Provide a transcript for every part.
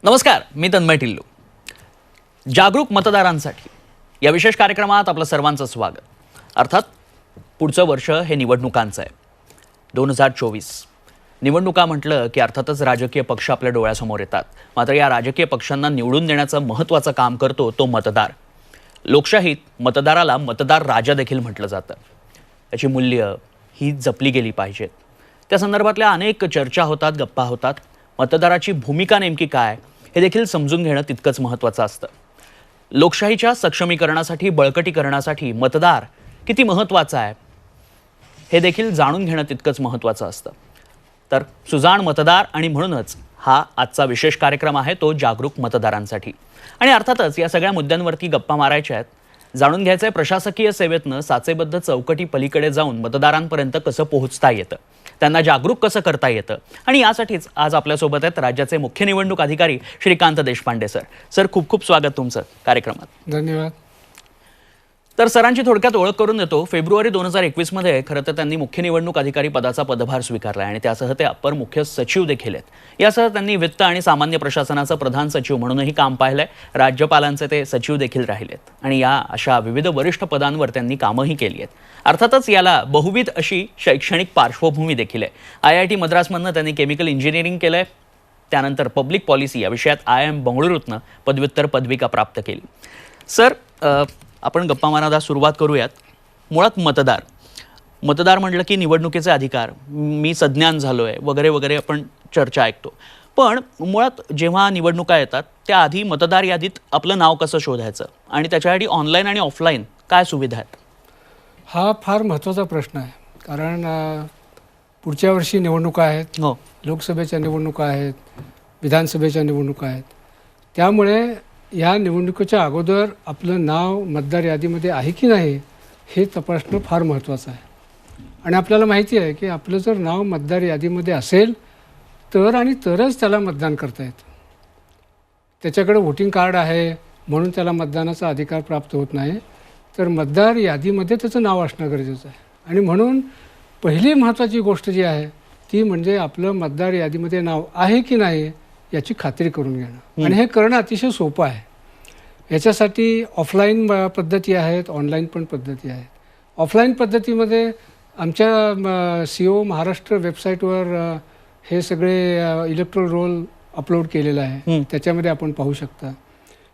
नमस्कार, मी तन्मय टिल्लू. जागरूक मतदारांसाठी या विशेष कार्यक्रमात आपलं सर्वांचं स्वागत. अर्थात पुढचं वर्ष हे निवडणुकांचं आहे. 2024 निवडणुका म्हटलं की अर्थातच राजकीय पक्ष आपल्या डोळ्यासमोर येतात. मात्र या राजकीय पक्षांना निवडून देण्याचं महत्त्वाचं काम करतो तो मतदार. लोकशाहीत मतदाराला मतदार राजा देखील म्हटलं जातं. त्याची मूल्य ही जपली गेली पाहिजेत. त्या संदर्भातल्या अनेक चर्चा होतात, गप्पा होतात. मतदाराची भूमिका नेमकी काय हे देखील समजून घेणं तितकंच महत्त्वाचं असतं. लोकशाहीच्या सक्षमीकरणासाठी, बळकटीकरणासाठी मतदार किती महत्त्वाचा आहे हे देखील जाणून घेणं तितकंच महत्त्वाचं असतं. तर सुजाण मतदार आणि म्हणूनच हा आजचा विशेष कार्यक्रम आहे तो जागरूक मतदारांसाठी. आणि अर्थातच या सगळ्या मुद्द्यांवरती गप्पा मारायच्या आहेत. जाणून घ्यायचं आहे प्रशासकीय सेवेतनं साचेबद्ध चौकटी पलीकडे जाऊन मतदारांपर्यंत कसं पोहोचता येतं, त्यांना जागरूक कसं करता येतं. आणि यासाठीच आज आपल्यासोबत आहेत राज्याचे मुख्य निवडणूक अधिकारी श्रीकांत देशपांडे सर. सर, खूप खूप स्वागत तुमचं कार्यक्रमात. धन्यवाद. तर सरांची थोडक्यात ओळख करून देतो. फेब्रुवारी 2021 मध्ये खरं तर त्यांनी मुख्य निवडणूक अधिकारी पदाचा पदभार स्वीकारला आणि त्यासह ते अपर मुख्य सचिव देखील आहेत. यासह त्यांनी वित्त आणि सामान्य प्रशासनाचं प्रधान सचिव म्हणूनही काम पाहिलंय. राज्यपालांचे ते सचिव देखील राहिलेत आणि या अशा विविध वरिष्ठ पदांवर त्यांनी कामही केली आहेत. अर्थातच याला बहुविध अशी शैक्षणिक पार्श्वभूमी देखील आहे. IIT मद्रासमधनं त्यांनी केमिकल इंजिनिअरिंग केलंय. त्यानंतर पब्लिक पॉलिसी या विषयात IIM बंगळुरूतनं पदव्युत्तर पदविका प्राप्त केली. सर, आपण गप्पा मारायला सुरुवात करूयात. मुळात मतदार म्हटलं की निवडणुकीचे अधिकार, मी सज्ञान झालोय वगैरे वगैरे आपण चर्चा ऐकतो. पण मुळात जेव्हा निवडणुका येतात त्याआधी मतदार यादीत आपलं नाव कसं शोधायचं आणि त्याच्यासाठी ऑनलाईन आणि ऑफलाईन काय सुविधा आहेत? हा फार महत्त्वाचा प्रश्न आहे. कारण पुढच्या वर्षी निवडणुका आहेत. हो, लोकसभेच्या निवडणुका आहेत, विधानसभेच्या निवडणुका आहेत. त्यामुळे या निवडणुकीच्या अगोदर आपलं नाव मतदार यादीमध्ये आहे की नाही हे तपासणं फार महत्त्वाचं आहे. आणि आपल्याला माहिती आहे की आपलं जर नाव मतदार यादीमध्ये असेल तर आणि तरच त्याला मतदान करता येतं. त्याच्याकडे व्होटिंग कार्ड आहे म्हणून त्याला मतदानाचा अधिकार प्राप्त होत नाही. तर मतदार यादीमध्ये त्याचं नाव असणं गरजेचं आहे. आणि म्हणून पहिली महत्त्वाची गोष्ट जी आहे ती म्हणजे आपलं मतदार यादीमध्ये नाव आहे की नाही याची खात्री करून घेणं. आणि हे करणं अतिशय सोपं आहे. याच्यासाठी ऑफलाईन पद्धती आहेत, ऑनलाईन पण पद्धती आहेत. ऑफलाईन पद्धतीमध्ये आमच्या CO महाराष्ट्र वेबसाईटवर हे सगळे इलेक्ट्रोल रोल अपलोड केलेलं आहे. त्याच्यामध्ये आपण पाहू शकता.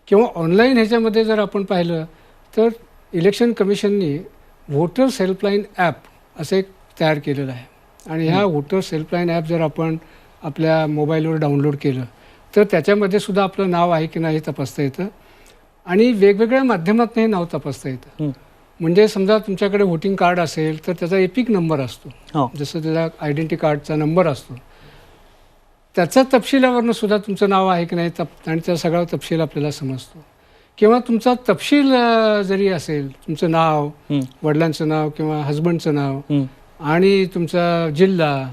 किंवा ऑनलाईन ह्याच्यामध्ये जर आपण पाहिलं तर इलेक्शन कमिशननी व्होटर्स हेल्पलाईन ॲप असं एक तयार केलेलं आहे. आणि ह्या व्होटर्स हेल्पलाईन ॲप जर आपण आपल्या मोबाईलवर डाउनलोड केलं तर त्याच्यामध्ये सुद्धा आपलं नाव आहे की नाही तपासता येतं. आणि वेगवेगळ्या माध्यमातून हे नाव तपासता येतं. म्हणजे समजा तुमच्याकडे व्होटिंग कार्ड असेल तर त्याचा एपिक नंबर असतो. जसं त्याचा आयडेंटिटी कार्डचा नंबर असतो. त्याचा तपशिलावरनं सुद्धा तुमचं नाव आहे की नाही आणि त्याचा सगळा तपशील आपल्याला समजतो. किंवा तुमचा तपशील जरी असेल, तुमचं नाव, वडिलांचं नाव किंवा हजबंडचं नाव आणि तुमचा जिल्हा,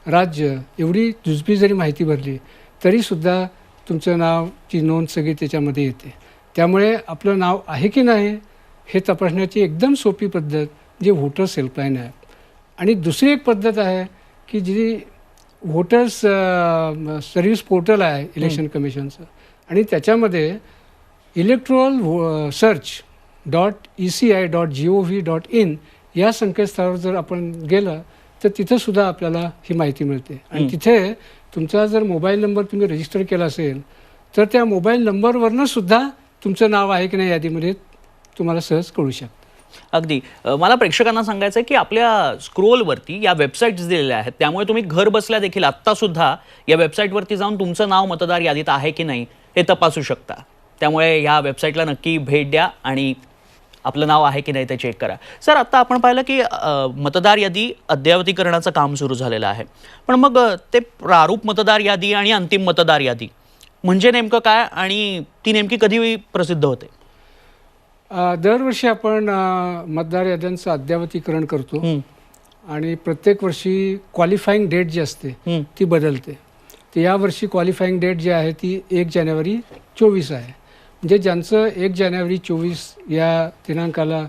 राज्य एवढी जुजबी जरी माहिती भरली तरीसुद्धा तुमचं नावची नोंद सगळी त्याच्यामध्ये येते. त्यामुळे आपलं नाव आहे की नाही हे तपासण्याची एकदम सोपी पद्धत जी व्होटर्स हेल्पलाईन आहे. आणि दुसरी एक पद्धत आहे की जी व्होटर्स सर्व्हिस पोर्टल आहे इलेक्शन कमिशनचं. आणि त्याच्यामध्ये electoralsearch.eci.gov.in या संकेतस्थळावर जर आपण गेलं तर तिथंसुद्धा आपल्याला ही माहिती मिळते. आणि तिथे तुमचा जर मोबाईल नंबर तुम्ही रजिस्टर केला असेल तर त्या मोबाईल नंबरवरनं सुद्धा तुमचं नाव आहे की नाही यादीमध्ये तुम्हाला सहज कळू शकतं. अगदी. मला प्रेक्षकांना सांगायचं आहे की आपल्या स्क्रोलवरती या वेबसाईट्स दिलेल्या आहेत. त्यामुळे तुम्ही घर बसल्या देखील आत्तासुद्धा या वेबसाईटवरती जाऊन तुमचं नाव मतदार यादीत आहे की नाही हे तपासू शकता. त्यामुळे या वेबसाईटला नक्की भेट द्या आणि आपलं नाव आहे की नाही ते चेक करा. सर, आता आपण पाहिलं की मतदार यादी अद्ययावतीकरणाचं काम सुरू झालेलं आहे. पण मग ते प्रारूप मतदार यादी आणि अंतिम मतदार यादी म्हणजे नेमकं काय आणि ती नेमकी कधी प्रसिद्ध होते? दरवर्षी आपण मतदार याद्यांचं अद्ययावतीकरण करतो. आणि प्रत्येक वर्षी क्वालिफाईंग डेट जी असते ती बदलते. तर यावर्षी क्वालिफाईंग डेट जी आहे ती 1 जानेवारी 24 आहे. म्हणजे ज्यांचं 1 जानेवारी 24 या दिनांकाला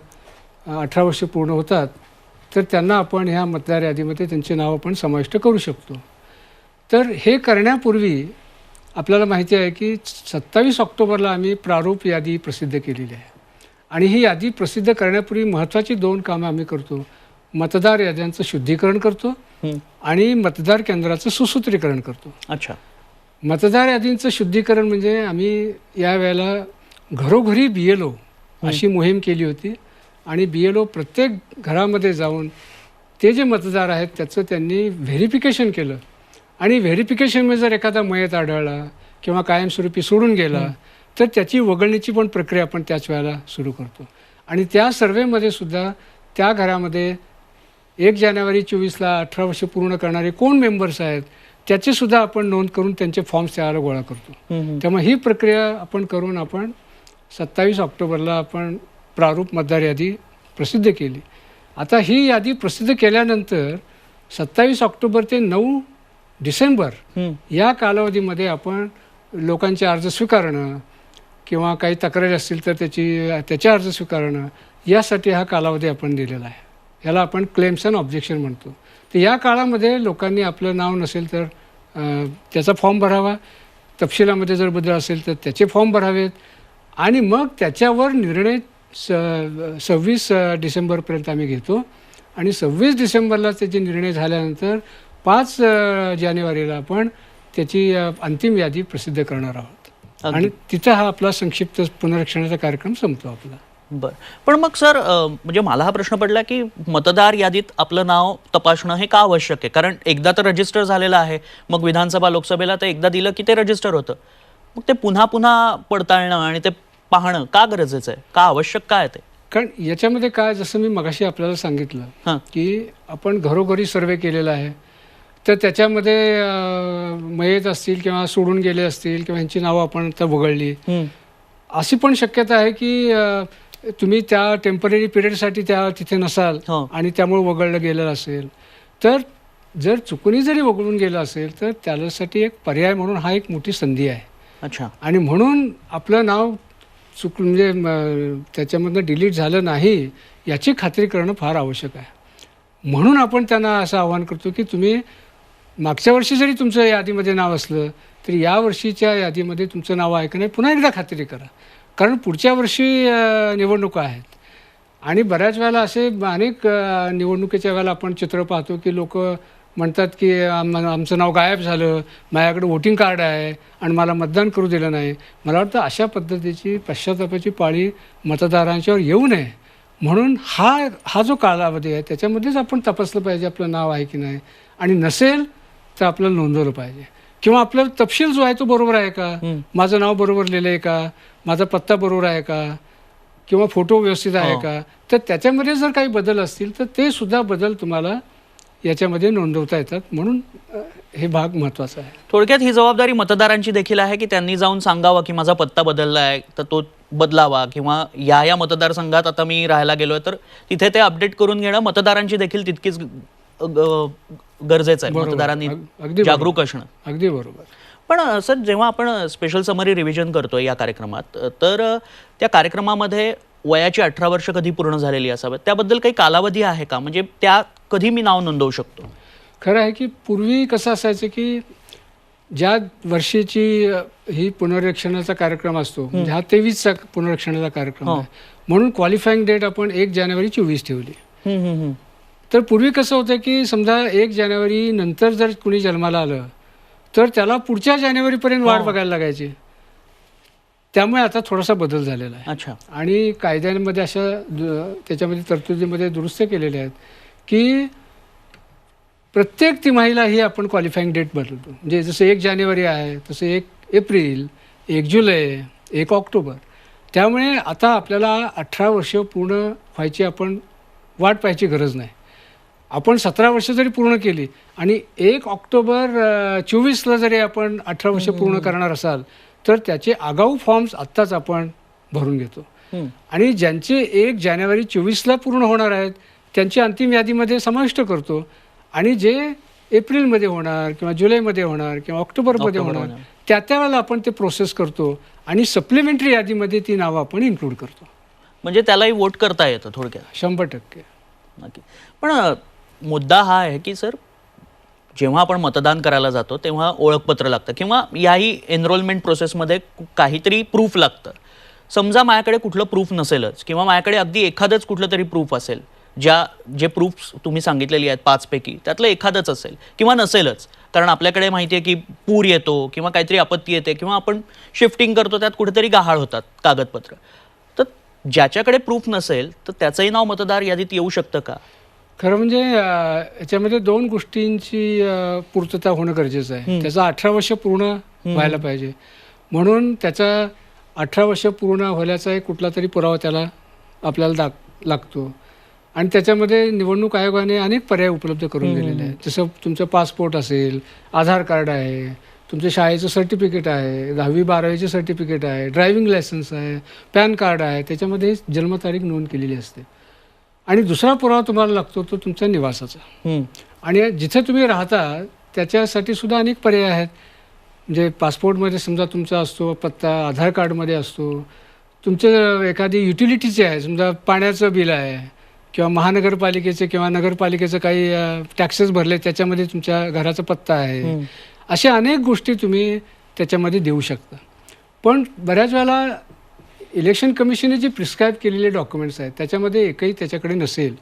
18 वर्ष पूर्ण होतात तर त्यांना आपण ह्या मतदार यादीमध्ये त्यांचे नाव आपण समाविष्ट करू शकतो. तर हे करण्यापूर्वी आपल्याला माहिती आहे की 27 ऑक्टोबरला आम्ही प्रारूप यादी प्रसिद्ध केलेली आहे आणि ही यादी प्रसिद्ध करण्यापूर्वी महत्त्वाची 2 कामं आम्ही करतो. मतदार याद्यांचं शुद्धीकरण करतो आणि मतदार केंद्राचं सुसूत्रीकरण करतो. अच्छा. मतदार यादींचं शुद्धीकरण म्हणजे आम्ही यावेळेला घरोघरी BLO अशी मोहीम केली होती आणि BLO प्रत्येक घरामध्ये जाऊन ते जे मतदार आहेत त्याचं त्यांनी व्हेरिफिकेशन केलं आणि व्हेरिफिकेशनमध्ये जर एखादा मयत आढळला किंवा कायमस्वरूपी सोडून गेला तर त्याची वगळण्याची पण प्रक्रिया आपण त्याच वेळेला सुरू करतो. आणि त्या सर्वेमध्ये सुद्धा त्या घरामध्ये 1 जानेवारी 24ला 18 वर्ष पूर्ण करणारे कोण मेंबर्स आहेत त्याची सुद्धा आपण नोंद करून त्यांचे फॉर्म्स त्याला गोळा करतो. त्यामुळे ही प्रक्रिया आपण करून आपण 27 ऑक्टोबरला आपण प्रारूप मतदार यादी प्रसिद्ध केली. आता ही यादी प्रसिद्ध केल्यानंतर 27 ऑक्टोबर ते 9 डिसेंबर या कालावधीमध्ये आपण लोकांचे अर्ज स्वीकारणं किंवा काही तक्रारी असतील तर त्याचे अर्ज स्वीकारणं यासाठी हा कालावधी आपण दिलेला आहे. याला आपण क्लेम्स अँड ऑब्जेक्शन म्हणतो. तर या काळामध्ये लोकांनी आपलं नाव नसेल तर त्याचा फॉर्म भरावा, तपशिलामध्ये जर बदल असेल तर त्याचे फॉर्म भरावेत आणि मग त्याच्यावर निर्णय 26 डिसेंबरपर्यंत आम्ही घेतो आणि 26 डिसेंबरला त्याचे निर्णय झाल्यानंतर 5 जानेवारीला आपण त्याची अंतिम यादी प्रसिद्ध करणार आहोत आणि तिथं हा आपला संक्षिप्त पुनरीक्षणाचा कार्यक्रम संपतो आपला. बरं. पण मग सर म्हणजे मला हा प्रश्न पडला की मतदार यादीत आपलं नाव तपासणं हे का आवश्यक आहे? कारण एकदा तर रजिस्टर झालेलं आहे, मग विधानसभा लोकसभेला ते एकदा दिलं की ते रजिस्टर होतं, मग ते पुन्हा पुन्हा पडताळणं आणि ते पाहणं का गरजेचं आहे? का आवश्यक काय आहे ते? कारण याच्यामध्ये काय, जसं मी मगाशी आपल्याला सांगितलं की आपण घरोघरी सर्वे केलेला आहे, तर त्याच्यामध्ये मयत असतील किंवा सोडून गेले असतील किंवा ह्यांची नावं आपण आता वगळली, अशी पण शक्यता आहे की तुम्ही त्या टेम्पररी पिरियडसाठी तिथे नसाल आणि त्यामुळे वगळलं गेलेलं असेल. तर जर चुकूनही जरी वगळून गेलं असेल तर त्यासाठी एक पर्याय म्हणून हा एक मोठी संधी आहे. अच्छा. आणि म्हणून आपलं नाव म्हणजे त्याच्यामधनं डिलीट झालं नाही याची खात्री करणं फार आवश्यक आहे. म्हणून आपण त्यांना असं आवाहन करतो की तुम्ही मागच्या वर्षी जरी तुमचं यादीमध्ये नाव असलं तरी या वर्षीच्या यादीमध्ये तुमचं नाव आहे का नाही पुन्हा एकदा खात्री करा. कारण पुढच्या वर्षी निवडणुका आहेत आणि बऱ्याच वेळेला असे अनेक निवडणुकीच्या वेळेला आपण चित्र पाहतो की लोक म्हणतात की आमचं नाव गायब झालं, माझ्याकडे वोटिंग कार्ड आहे आणि मला मतदान करू दिलं नाही. मला वाटतं अशा पद्धतीची पश्चातापाची पाळी मतदारांच्यावर येऊ नये म्हणून हा जो कालावधी आहे त्याच्यामध्येच आपण तपासलं पाहिजे आपलं नाव आहे की नाही आणि नसेल तर आपल्याला नोंदवलं पाहिजे किंवा आपला तपशील जो आहे तो बरोबर आहे का, माझं नाव बरोबर लिहिलं आहे का, माझा पत्ता बरोबर आहे का किंवा फोटो व्यवस्थित आहे का. तर त्याच्यामध्ये जर काही बदल असतील तर ते सुद्धा बदल तुम्हाला याच्यामध्ये नोंदवता येतात. म्हणून हे भाग महत्त्वाचा आहे. थोडक्यात ही जबाबदारी मतदारांची देखील आहे की त्यांनी जाऊन सांगावं की माझा पत्ता बदलला आहे तर तो बदलावा किंवा या मतदारसंघात आता मी राहायला गेलोय तर तिथे ते अपडेट करून घेणं मतदारांची देखील तितकीच गरजेचं आहे. मतदारांनी जागरूक असणं. अगदी बरोबर. पण सर जेव्हा आपण स्पेशल समरी रिव्हिजन करतोय या कार्यक्रमात तर त्या कार्यक्रमामध्ये वयाची 18 वर्ष कधी पूर्ण झालेली असावेत त्याबद्दल काही कालावधी आहे का? म्हणजे त्या कधी मी नाव नोंदवू शकतो? खरं आहे की पूर्वी कसं असायचं की ज्या वर्षीची ही पुनरीक्षणाचा कार्यक्रम असतो म्हणजे हा 23चा पुनरीक्षणाचा कार्यक्रम आहे म्हणून क्वालिफाईंग डेट आपण 1 जानेवारी 24 ठेवली. तर पूर्वी कसं होतं की समजा 1 जानेवारी नंतर जर कुणी जन्माला आलं तर त्याला पुढच्या जानेवारीपर्यंत वाट बघायला लागायची. त्यामुळे आता थोडासा बदल झालेला आहे. अच्छा. आणि कायद्यांमध्ये अशा त्याच्यामध्ये तरतुदीमध्ये दुरुस्त केलेल्या आहेत की प्रत्येक तिमाहीला ही आपण क्वालिफाईंग डेट बदलतो. म्हणजे जसं 1 जानेवारी आहे तसं 1 एप्रिल, 1 जुलै, 1 ऑक्टोबर. त्यामुळे आता आपल्याला 18 वर्ष पूर्ण व्हायची आपण वाट पाहायची गरज नाही. आपण 17 वर्ष जरी पूर्ण केली आणि 1 ऑक्टोबर 24ला जरी आपण 18 वर्ष पूर्ण करणार असाल तर त्याचे आगाऊ फॉर्म्स आत्ताच आपण भरून घेतो आणि ज्यांचे 1 जानेवारी 24ला पूर्ण होणार आहेत त्यांची अंतिम यादीमध्ये समाविष्ट करतो आणि जे एप्रिलमध्ये होणार किंवा जुलैमध्ये होणार किंवा ऑक्टोबरमध्ये होणार त्यावेळेला आपण ते प्रोसेस करतो आणि सप्लिमेंटरी यादीमध्ये ती नावं आपण इन्क्लूड करतो. म्हणजे त्यालाही वोट करता येतं थोडक्यात. 100%. नक्की. पण मुद्दा हा आहे की सर जेव्हा आपण मतदान करायला जातो तेव्हा ओळखपत्र लागतं किंवा याही एनरोलमेंट प्रोसेसमध्ये काहीतरी प्रूफ लागतं. समजा माझ्याकडे कुठलं प्रूफ नसेलच किंवा माझ्याकडे अगदी एखादंच कुठलं तरी प्रूफ असेल, जे प्रूफ तुम्ही सांगितलेली आहेत 5 पैकी त्यातलं एखादंच असेल किंवा नसेलच, कारण आपल्याकडे माहिती आहे की पूर येतो किंवा काहीतरी आपत्ती येते किंवा आपण शिफ्टिंग करतो, त्यात कुठेतरी गहाळ होतात कागदपत्र. तर ज्याच्याकडे प्रूफ नसेल तर त्याचंही नाव मतदार यादीत येऊ शकतं का? खरं म्हणजे याच्यामध्ये 2 गोष्टींची पूर्तता होणं गरजेचं आहे. त्याचा 18 वर्ष पूर्ण व्हायला पाहिजे, म्हणून त्याचा 18 वर्ष पूर्ण व्हायचा एक कुठला तरी पुरावा त्याला आपल्याला लागतो. आणि त्याच्यामध्ये निवडणूक आयोगाने अनेक पर्याय उपलब्ध करून दिलेले आहेत. जसं तुमचं पासपोर्ट असेल, आधार कार्ड आहे, तुमचं शाळेचं सर्टिफिकेट आहे, 10वी 12वीचे सर्टिफिकेट आहे, ड्रायव्हिंग लायसन्स आहे, पॅन कार्ड आहे, त्याच्यामध्ये जन्मतारीख नोंद केलेली असते. आणि दुसरा पुरावा तुम्हाला लागतो तो तुमच्या निवासाचा. आणि जिथे तुम्ही राहता त्याच्यासाठी सुद्धा अनेक पर्याय आहेत. म्हणजे पासपोर्टमध्ये समजा तुमचा असतो पत्ता, आधार कार्डमध्ये असतो, तुमचं एखादी युटिलिटीचे आहे, समजा पाण्याचं बिल आहे किंवा महानगरपालिकेचे किंवा नगरपालिकेचं काही टॅक्सेस भरले त्याच्यामध्ये तुमच्या घराचा पत्ता आहे. अशा अनेक गोष्टी तुम्ही त्याच्यामध्ये देऊ शकता. पण बऱ्याच वेळेला इलेक्शन कमिशनने जे प्रिस्क्राईब केलेले डॉक्युमेंट्स आहेत त्याच्यामध्ये एकही त्याच्याकडे नसेल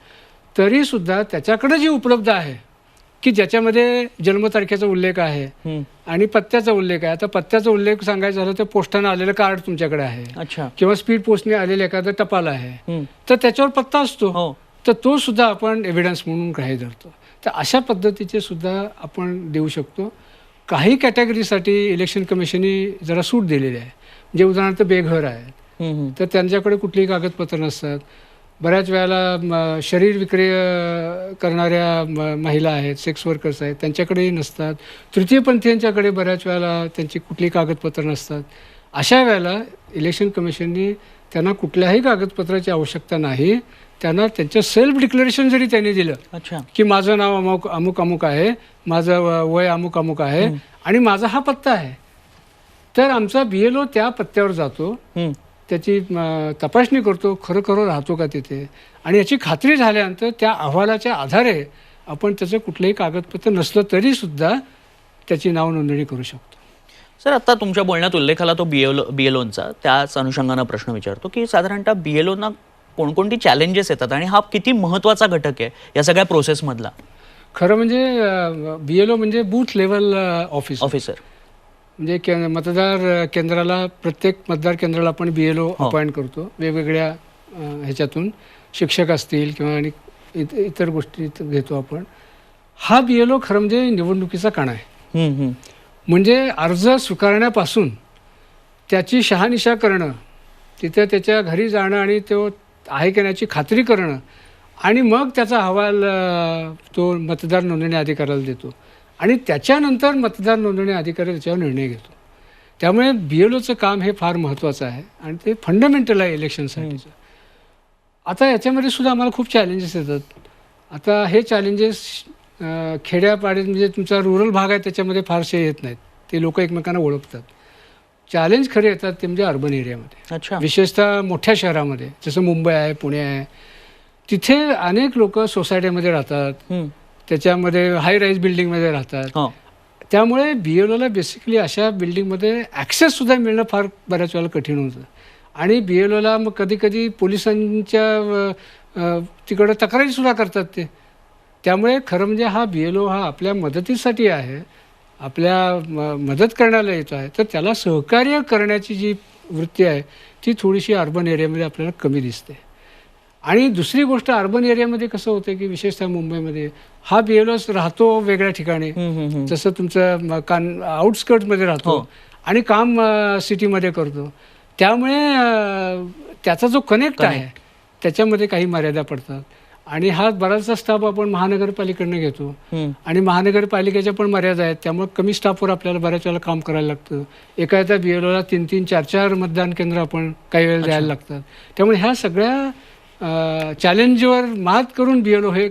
तरीसुद्धा त्याच्याकडे जे उपलब्ध आहे की ज्याच्यामध्ये जन्मतारखेचा उल्लेख आहे आणि पत्त्याचा उल्लेख आहे. आता पत्त्याचा उल्लेख सांगायचा झालं तर पोस्टानं आलेलं कार्ड तुमच्याकडे आहे किंवा स्पीड पोस्टने आलेलं एखादं टपाल आहे, तर त्याच्यावर पत्ता असतो, तर तो सुद्धा आपण एव्हिडन्स म्हणून ग्राह्य धरतो. तर अशा पद्धतीचे सुद्धा आपण देऊ शकतो. काही कॅटेगरीसाठी इलेक्शन कमिशनने जरा सूट दिलेली आहे. म्हणजे उदाहरणार्थ बेघर आहेत तर त्यांच्याकडे कुठलीही कागदपत्र नसतात. बऱ्याच वेळेला शरीर विक्री करणाऱ्या महिला आहेत, सेक्स वर्कर्स आहेत, त्यांच्याकडेही नसतात. तृतीयपंथीयांच्याकडे बऱ्याच वेळेला त्यांची कुठलीही कागदपत्र नसतात. अशा वेळेला इलेक्शन कमिशनने त्यांना कुठल्याही कागदपत्राची आवश्यकता नाही. त्यांना त्यांचं सेल्फ डिक्लेरेशन जरी त्यांनी दिलं की माझं नाव अमुक अमुक आहे, माझं वय अमुक अमुक आहे आणि माझा हा पत्ता आहे, तर आमचा BLO त्या पत्त्यावर जातो, त्याची तपासणी करतो, खरोखर राहतो का तिथे, आणि याची खात्री झाल्यानंतर त्या अहवालाच्या आधारे आपण त्याचं कुठलंही कागदपत्र नसलं तरीसुद्धा त्याची नाव नोंदणी करू शकतो. सर, आता तुमच्या बोलण्यात उल्लेख आला तो BLOंचा, त्याच अनुषंगानं प्रश्न विचारतो की साधारणतः BLOंना कोणकोणती चॅलेंजेस येतात आणि हा किती महत्त्वाचा घटक आहे या सगळ्या प्रोसेसमधला? खरं म्हणजे BLO म्हणजे बूथ लेवल ऑफिसर. म्हणजे मतदार केंद्राला, प्रत्येक मतदार केंद्राला आपण BLO अपॉइंट करतो. वेगवेगळ्या ह्याच्यातून शिक्षक असतील किंवा आणि इतर गोष्टी घेतो आपण. हा BLO खरं म्हणजे निवडणुकीचा कणा आहे. म्हणजे अर्ज स्वीकारण्यापासून त्याची शहानिशा करणं, तिथे त्याच्या घरी जाणं आणि तो आहे की याची खात्री करणं आणि मग त्याचा अहवाल तो मतदार नोंदणी अधिकाऱ्याला देतो आणि त्याच्यानंतर मतदार नोंदणी अधिकारी त्याच्यावर निर्णय घेतो. त्यामुळे BLOचं काम हे फार महत्त्वाचं आहे आणि ते फंडामेंटल आहे इलेक्शनसाठीचं. आता याच्यामध्ये सुद्धा आम्हाला खूप चॅलेंजेस येतात. आता हे चॅलेंजेस खेड्यापाड्यात म्हणजे तुमचा रुरल भाग आहे त्याच्यामध्ये फारसे येत नाहीत, ते लोक एकमेकांना ओळखतात. चॅलेंज खरे येतात ते म्हणजे अर्बन एरियामध्ये, विशेषतः मोठ्या शहरामध्ये जसं मुंबई आहे, पुणे आहे. तिथे अनेक लोक सोसायटीमध्ये राहतात, त्याच्यामध्ये हाय राईज बिल्डिंगमध्ये राहतात. त्यामुळे BLOला बेसिकली अशा बिल्डिंगमध्ये ॲक्सेससुद्धा मिळणं फार बऱ्याच वेळेला कठीण होतं आणि BLOला मग कधी कधी पोलिसांच्या तिकडं तक्रारीसुद्धा करतात ते. त्यामुळे खरं म्हणजे हा BLO हा आपल्या मदतीसाठी आहे, आपल्या मदत करण्याला येतो आहे, तर त्याला सहकार्य करण्याची जी वृत्ती आहे ती थोडीशी अर्बन एरियामध्ये आपल्याला कमी दिसते. आणि दुसरी गोष्ट, अर्बन एरियामध्ये कसं होतं की विशेषतः मुंबईमध्ये हा BLO राहतो वेगळ्या ठिकाणी, जसं तुमचं आउटस्कर्टमध्ये राहतो आणि काम सिटीमध्ये करतो. त्यामुळे त्याचा जो कनेक्ट आहे त्याच्यामध्ये काही मर्यादा पडतात. आणि हा बराचसा स्टाफ आपण महानगरपालिकेकडनं घेतो आणि महानगरपालिकेच्या पण मर्यादा आहेत. त्यामुळे कमी स्टाफवर आपल्याला बऱ्याच वेळेला काम करायला लागतं. एका BLOला 3-3, 4-4 मतदान केंद्र आपण काही वेळेला द्यायला लागतात. त्यामुळे ह्या सगळ्या चॅलेंजवर मात करून BLO हे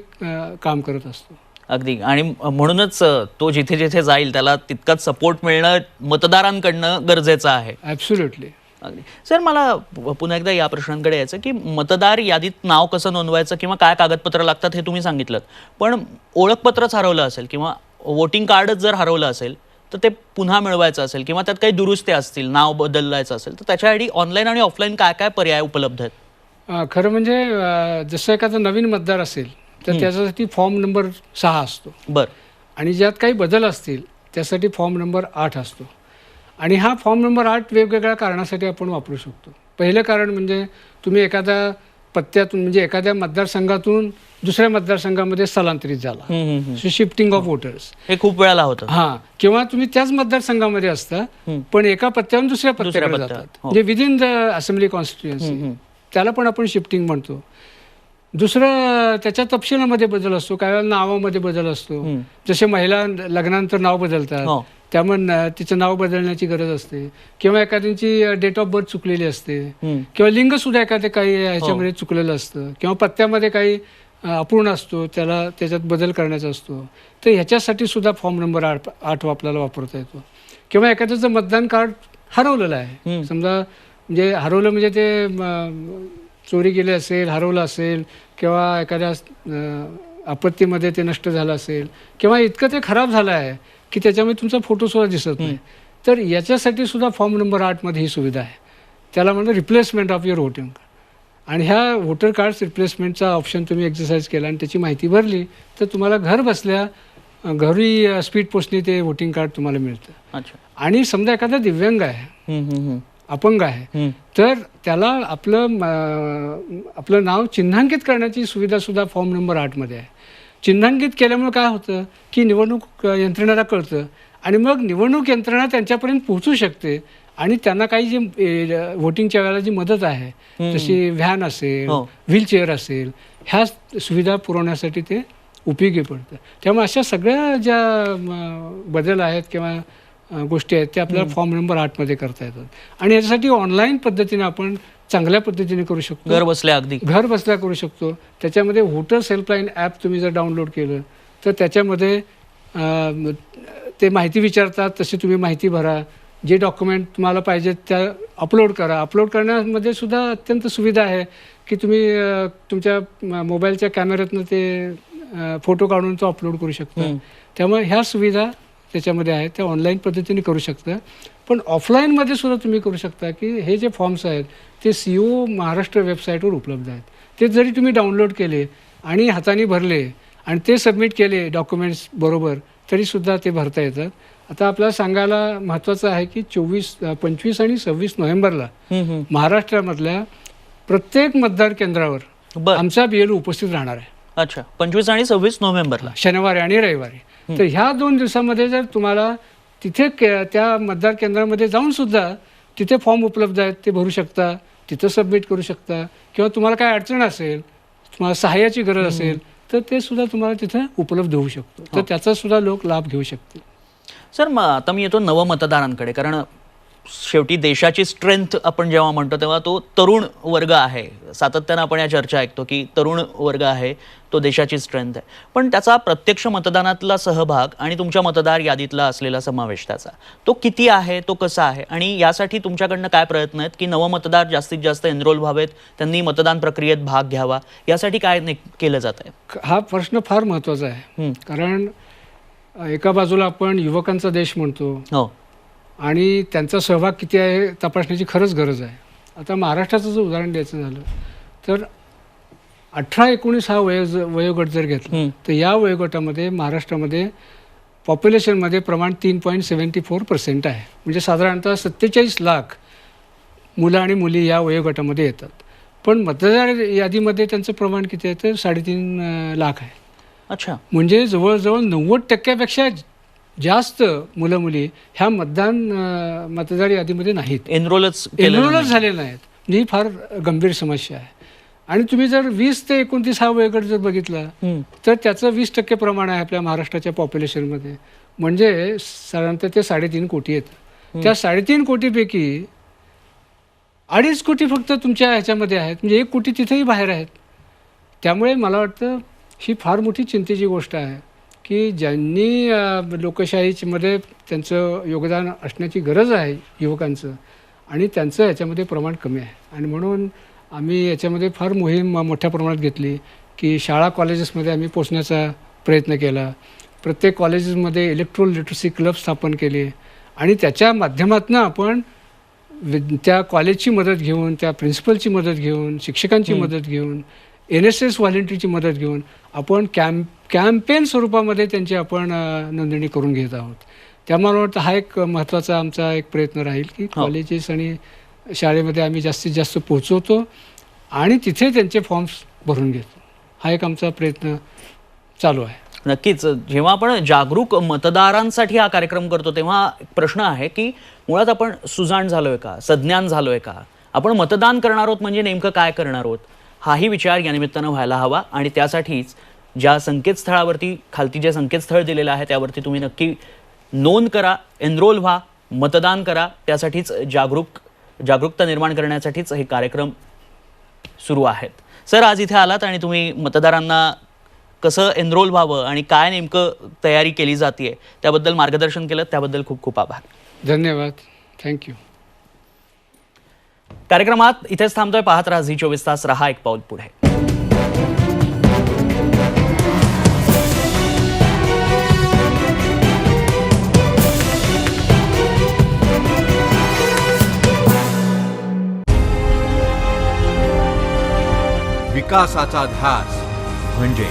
काम करत असतो. अगदी. आणि म्हणूनच तो जिथे जिथे जाईल त्याला तितकाच सपोर्ट मिळणं मतदारांकडनं गरजेचं आहे. ॲब्सोल्युटली. अगदी. सर, मला पुन्हा एकदा या प्रश्नांकडे यायचं की मतदार यादीत नाव कसं नोंदवायचं किंवा काय कागदपत्र लागतात हे तुम्ही सांगितलं, पण ओळखपत्रच हरवलं असेल किंवा वोटिंग कार्डच जर हरवलं असेल तर ते पुन्हा मिळवायचं असेल किंवा त्यात काही दुरुस्त्या असतील, नाव बदलायचं असेल, तर त्याच्यासाठी ऑनलाईन आणि ऑफलाईन काय काय पर्याय उपलब्ध आहेत? खरं म्हणजे जसं एखादा नवीन मतदार असेल तर त्याच्यासाठी फॉर्म नंबर 6 असतो बरं. आणि ज्यात काही बदल असतील त्यासाठी फॉर्म नंबर 8 असतो. आणि हा फॉर्म नंबर 8 वेगवेगळ्या कारणासाठी आपण वापरू शकतो. पहिलं कारण म्हणजे तुम्ही एखाद्या पत्त्यातून म्हणजे एखाद्या मतदारसंघातून दुसऱ्या मतदारसंघामध्ये स्थलांतरित झाला, शिफ्टिंग ऑफ वोटर्स, हे खूप वेळाला होतं. हां, किंवा तुम्ही त्याच मतदारसंघामध्ये असता पण एका पत्त्यावरून दुसऱ्या पत्त्याकडे पत्त्यावर, जातात, म्हणजे विदिन द असेंब्ली कॉन्स्टिट्युएन्सी, त्याला पण आपण शिफ्टिंग म्हणतो. दुसरं त्याच्या तपशिलामध्ये बदल असतो, काही वेळेला नावामध्ये बदल असतो. जसे महिला लग्नानंतर नाव बदलतात, त्यामुळे तिचं नाव बदलण्याची गरज असते, किंवा एखाद्यांची डेट ऑफ बर्थ चुकलेली असते, किंवा लिंग सुद्धा एखाद्या काही ह्याच्यामध्ये चुकलेलं असतं, किंवा पत्त्यामध्ये काही अपूर्ण असतो, त्याच्यात बदल करण्याचा असतो. तर ह्याच्यासाठी सुद्धा फॉर्म नंबर 8 आपल्याला वापरता येतो. किंवा एखाद्याचं मतदान कार्ड हरवलेलं आहे, समजा म्हणजे हरवलं म्हणजे ते चोरी गेली असेल, हरवलं असेल, किंवा एखाद्या आपत्तीमध्ये ते नष्ट झालं असेल, किंवा इतकं ते खराब झालं आहे की त्याच्यामध्ये तुमचा फोटोसुद्धा दिसत नाही, तर याच्यासाठी सुद्धा फॉर्म नंबर 8 ही सुविधा आहे. त्याला म्हणतात replacement of your voting card. आणि ह्या वोटर कार्ड्स रिप्लेसमेंटचा ऑप्शन तुम्ही एक्झरसाईज केला आणि त्याची माहिती भरली तर तुम्हाला घर बसल्या घरी स्पीड पोस्टने ते वोटिंग कार्ड तुम्हाला मिळतं. आणि समजा एखादा दिव्यांग आहे, अपंग आहे, तर त्याला आपलं नाव चिन्हांकित करण्याची सुविधा सुद्धा फॉर्म नंबर 8 आहे. चिन्हांकित केल्यामुळे काय होतं की निवडणूक यंत्रणेला कळतं आणि मग निवडणूक यंत्रणा त्यांच्यापर्यंत पोहोचू शकते आणि त्यांना काही जी वोटिंगच्या वेळेला जी मदत आहे, जशी व्हॅन असेल, व्हीलचेअर असेल, ह्या सुविधा पुरवण्यासाठी ते उपयोगी पडतं. त्यामुळे अशा सगळ्या ज्या बदल आहेत किंवा गोष्टी आहेत त्या आपल्याला फॉर्म नंबर 8 करता येतात. आणि याच्यासाठी ऑनलाईन पद्धतीने आपण चांगल्या पद्धतीने करू शकतो, घर बसल्या करू शकतो. त्याच्यामध्ये व्होटर्स हेल्पलाईन ॲप तुम्ही जर डाउनलोड केलं तर त्याच्यामध्ये ते माहिती विचारतात, तशी तुम्ही माहिती भरा, जे डॉक्युमेंट तुम्हाला पाहिजेत त्या अपलोड करा. अपलोड करण्यामध्ये सुद्धा अत्यंत सुविधा आहे की तुम्ही तुमच्या मोबाईलच्या कॅमेऱ्यातनं ते फोटो काढून तो अपलोड करू शकता. त्यामुळे ह्या सुविधा त्याच्यामध्ये आहेत, त्या ऑनलाईन पद्धतीने करू शकता. पण ऑफलाईनमध्ये सुद्धा तुम्ही करू शकता की हे जे फॉर्म्स आहेत ते CO महाराष्ट्र वेबसाईटवर उपलब्ध आहेत. ते जरी तुम्ही डाउनलोड केले आणि हाताने भरले आणि ते सबमिट केले डॉक्युमेंट्स बरोबर तरीसुद्धा ते भरता येतात. आता आपल्याला सांगायला महत्त्वाचं आहे की 25 आणि 26 नोव्हेंबरला महाराष्ट्रामधल्या प्रत्येक मतदार केंद्रावर आमचा BLO उपस्थित राहणार आहे. अच्छा, 25 आणि 26 नोव्हेंबरला, शनिवारी आणि रविवारी. तर ह्या 2 दिवसामध्ये जर तुम्हाला तिथे त्या मतदार केंद्रामध्ये जाऊन सुद्धा तिथे फॉर्म उपलब्ध आहेत, ते भरू शकता, तिथं सबमिट करू शकता. किंवा तुम्हाला काय अडचण असेल, तुम्हाला सहाय्याची गरज असेल तर ते सुद्धा तुम्हाला तिथे उपलब्ध होऊ शकतो. तर त्याचा सुद्धा लोक लाभ घेऊ शकतील. सर, मग आता मी येतो नवमतदारांकडे, कारण शेवटी देशाची स्ट्रेंथ आपण जेव्हा म्हणतो तेव्हा तो तरुण वर्ग आहे. सातत्यानं आपण या चर्चा ऐकतो की तरुण वर्ग आहे तो देशाची स्ट्रेंथ आहे. पण त्याचा प्रत्यक्ष मतदानातला सहभाग आणि तुमच्या मतदार यादीतला असलेला समावेश त्याचा तो किती आहे, तो कसा आहे, आणि यासाठी तुमच्याकडनं काय प्रयत्न आहेत की नवमतदार जास्तीत जास्त एनरोल व्हावेत, त्यांनी मतदान प्रक्रियेत भाग घ्यावा, यासाठी काय केलं जात आहे? हा प्रश्न फार महत्त्वाचा आहे. कारण एका बाजूला आपण युवकांचा देश म्हणतो आणि त्यांचा सहभाग किती आहे तपासण्याची खरंच गरज आहे. आता महाराष्ट्राचं जर उदाहरण द्यायचं झालं तर 18-19 हा वयोगट जर घेतला तर या वयोगटामध्ये महाराष्ट्रामध्ये पॉप्युलेशनमध्ये प्रमाण 3.74% आहे. म्हणजे साधारणतः 47 लाख मुलं आणि मुली या वयोगटामध्ये येतात. पण मतदार यादीमध्ये त्यांचं प्रमाण किती आहे तर 3.5 लाख आहे. अच्छा, म्हणजे जवळजवळ 90% जास्त मुलं मुली ह्या मतदार यादीमध्ये नाहीत, एनरोलच झालेले नाहीत. ही फार गंभीर समस्या आहे. आणि तुम्ही जर 20 ते 29 हा वयोगट जर बघितला तर त्याचं 20% प्रमाण आहे आपल्या महाराष्ट्राच्या पॉप्युलेशनमध्ये. म्हणजे साधारणतः ते 3.5 कोटी येतं. त्या 3.5 कोटीपैकी 2.5 कोटी फक्त तुमच्या ह्याच्यामध्ये आहेत, म्हणजे 1 कोटी तिथेही बाहेर आहेत. त्यामुळे मला वाटतं ही फार मोठी चिंतेची गोष्ट आहे की ज्यांनी लोकशाहीमध्ये त्यांचं योगदान असण्याची गरज आहे युवकांचं, आणि त्यांचं याच्यामध्ये प्रमाण कमी आहे. आणि म्हणून आम्ही याच्यामध्ये फार मोहीम मोठ्या प्रमाणात घेतली की शाळा कॉलेजेसमध्ये आम्ही पोचण्याचा प्रयत्न केला. प्रत्येक कॉलेजेसमध्ये इलेक्ट्रो लिटरसी क्लब स्थापन केले आणि त्याच्या माध्यमातून आपण त्या कॉलेजची मदत घेऊन, त्या प्रिन्सिपलची मदत घेऊन, शिक्षकांची मदत घेऊन, NSS व्हॉलेंटियरची मदत घेऊन आपण कॅम्पेन स्वरूपामध्ये त्यांची आपण नोंदणी करून घेत आहोत. त्यामुळे मला वाटतं हा एक महत्त्वाचा आमचा एक प्रयत्न राहील की कॉलेजेस आणि शाळेमध्ये आम्ही जास्तीत जास्त पोहोचवतो आणि तिथे त्यांचे फॉर्म्स भरून घेतो. हा एक आमचा प्रयत्न चालू आहे. नक्कीच. जेव्हा आपण जागरूक मतदारांसाठी हा कार्यक्रम करतो तेव्हा एक प्रश्न आहे की मुळात आपण सुजाण झालोय का, सज्ञान झालोय का, आपण मतदान करणार आहोत म्हणजे नेमकं काय करणार आहोत, हाही विचार या निमित्तानं व्हायला हवा. आणि त्यासाठीच ज्या संकेतस्थळावरती खालती जे संकेतस्थळ दिलेलं आहे त्यावरती तुम्ही नक्की नोंद करा, एनरोल व्हा, मतदान करा. त्यासाठीच जागरूकता निर्माण करण्यासाठीच हे कार्यक्रम सुरू आहेत. सर, आज इथे आलात आणि तुम्ही मतदारांना कसं एनरोल व्हावं आणि काय नेमकं तयारी केली जाते त्याबद्दल मार्गदर्शन केलं, त्याबद्दल खूप खूप आभार. धन्यवाद. थँक्यू. कार्यक्रमात इथेच थांबतोय. पाहत राहा झी 24 तास. रहा एक पाऊल पुढे. विकासाचा ध्यास म्हणजे